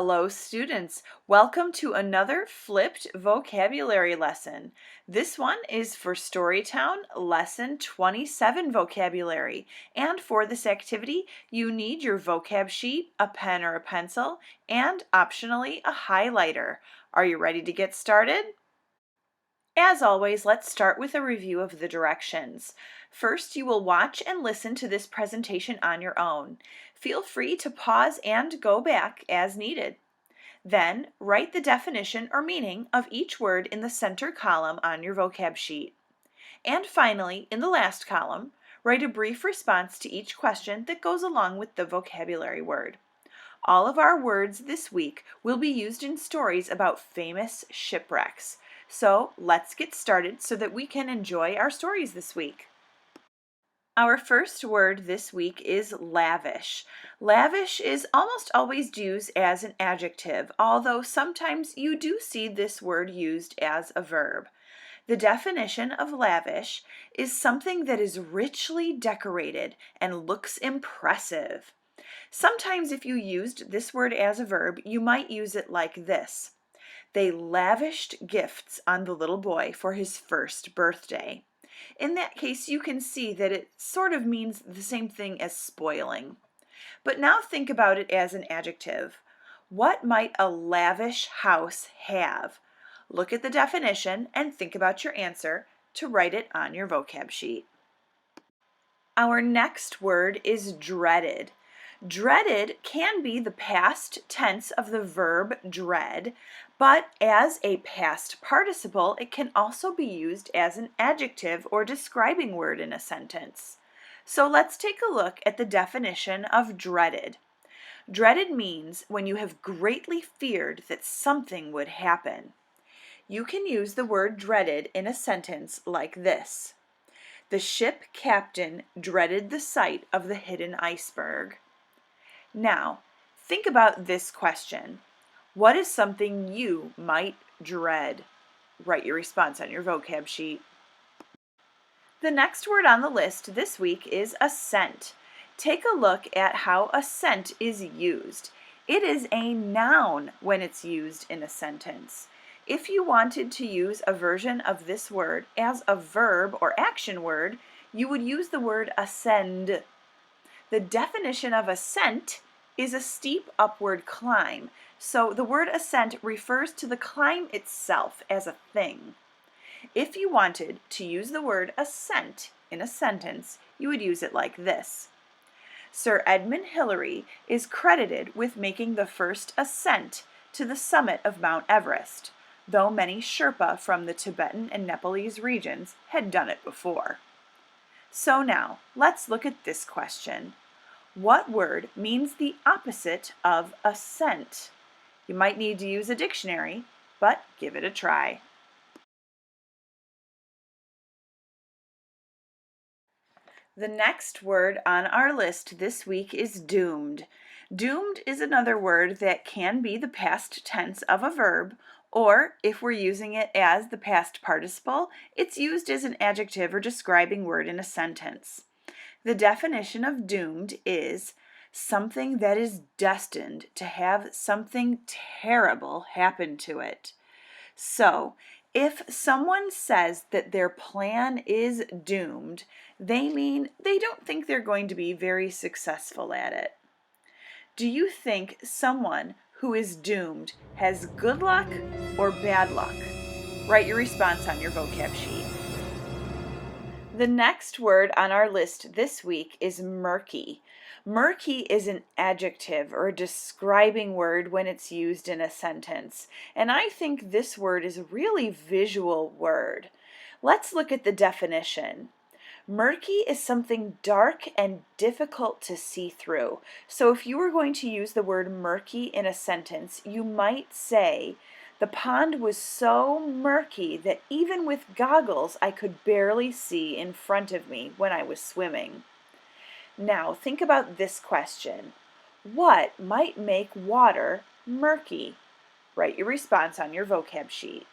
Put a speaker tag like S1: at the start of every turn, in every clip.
S1: Hello, students. Welcome to another flipped vocabulary lesson. This one is for Storytown Lesson 27 vocabulary. And for this activity, you need your vocab sheet, a pen or a pencil, and optionally a highlighter. Are you ready to get started? As always, let's start with a review of the directions. First, you will watch and listen to this presentation on your own. Feel free to pause and go back as needed. Then, write the definition or meaning of each word in the center column on your vocab sheet. And finally, in the last column, write a brief response to each question that goes along with the vocabulary word. All of our words this week will be used in stories about famous shipwrecks. So let's get started so that we can enjoy our stories this week. Our first word this week is lavish. Lavish is almost always used as an adjective, although sometimes you do see this word used as a verb. The definition of lavish is something that is richly decorated and looks impressive. Sometimes if you used this word as a verb, you might use it like this. They lavished gifts on the little boy for his first birthday. In that case, you can see that it sort of means the same thing as spoiling. But now think about it as an adjective. What might a lavish house have? Look at the definition and think about your answer to write it on your vocab sheet. Our next word is dreaded. Dreaded can be the past tense of the verb dread, but as a past participle, it can also be used as an adjective or describing word in a sentence. So let's take a look at the definition of dreaded. Dreaded means when you have greatly feared that something would happen. You can use the word dreaded in a sentence like this. The ship captain dreaded the sight of the hidden iceberg. Now, think about this question. What is something you might dread? Write your response on your vocab sheet. The next word on the list this week is assent. Take a look at how assent is used. It is a noun when it's used in a sentence. If you wanted to use a version of this word as a verb or action word, you would use the word ascend. The definition of ascent is a steep upward climb. So the word ascent refers to the climb itself as a thing. If you wanted to use the word ascent in a sentence, you would use it like this. Sir Edmund Hillary is credited with making the first ascent to the summit of Mount Everest, though many Sherpa from the Tibetan and Nepalese regions had done it before. So now, let's look at this question. What word means the opposite of assent? You might need to use a dictionary, but give it a try. The next word on our list this week is doomed. Doomed is another word that can be the past tense of a verb, or if we're using it as the past participle, it's used as an adjective or describing word in a sentence. The definition of doomed is something that is destined to have something terrible happen to it. So, if someone says that their plan is doomed, they mean they don't think they're going to be very successful at it. Do you think someone who is doomed has good luck or bad luck? Write your response on your vocab sheet. The next word on our list this week is murky. Murky is an adjective or a describing word when it's used in a sentence, and I think this word is a really visual word. Let's look at the definition. Murky is something dark and difficult to see through. So if you were going to use the word murky in a sentence, you might say, the pond was so murky that even with goggles I could barely see in front of me when I was swimming. Now think about this question. What might make water murky? Write your response on your vocab sheet.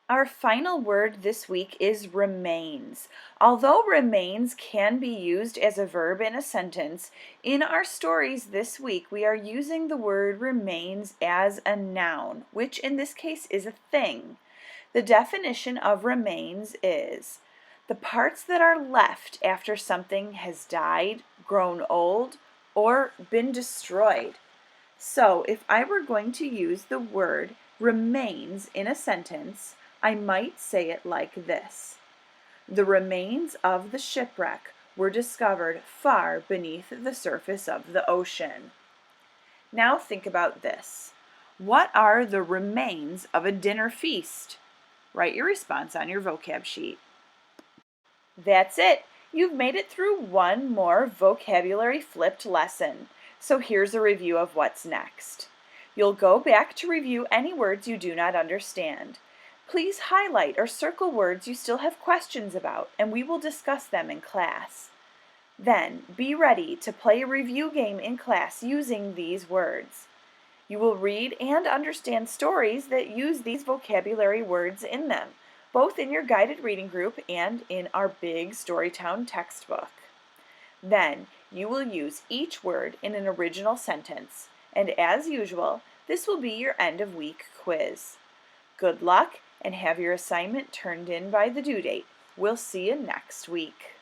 S1: Our final word this week is remains. Although remains can be used as a verb in a sentence, in our stories this week we are using the word remains as a noun, which in this case is a thing. The definition of remains is the parts that are left after something has died, grown old, or been destroyed. So if I were going to use the word remains in a sentence, I might say it like this. The remains of the shipwreck were discovered far beneath the surface of the ocean. Now think about this. What are the remains of a dinner feast? Write your response on your vocab sheet. That's it. You've made it through one more vocabulary flipped lesson. So here's a review of what's next. You'll go back to review any words you do not understand. Please highlight or circle words you still have questions about, and we will discuss them in class. Then, be ready to play a review game in class using these words. You will read and understand stories that use these vocabulary words in them, both in your guided reading group and in our big Storytown textbook. Then, you will use each word in an original sentence, and as usual, this will be your end of week quiz. Good luck, and have your assignment turned in by the due date. We'll see you next week.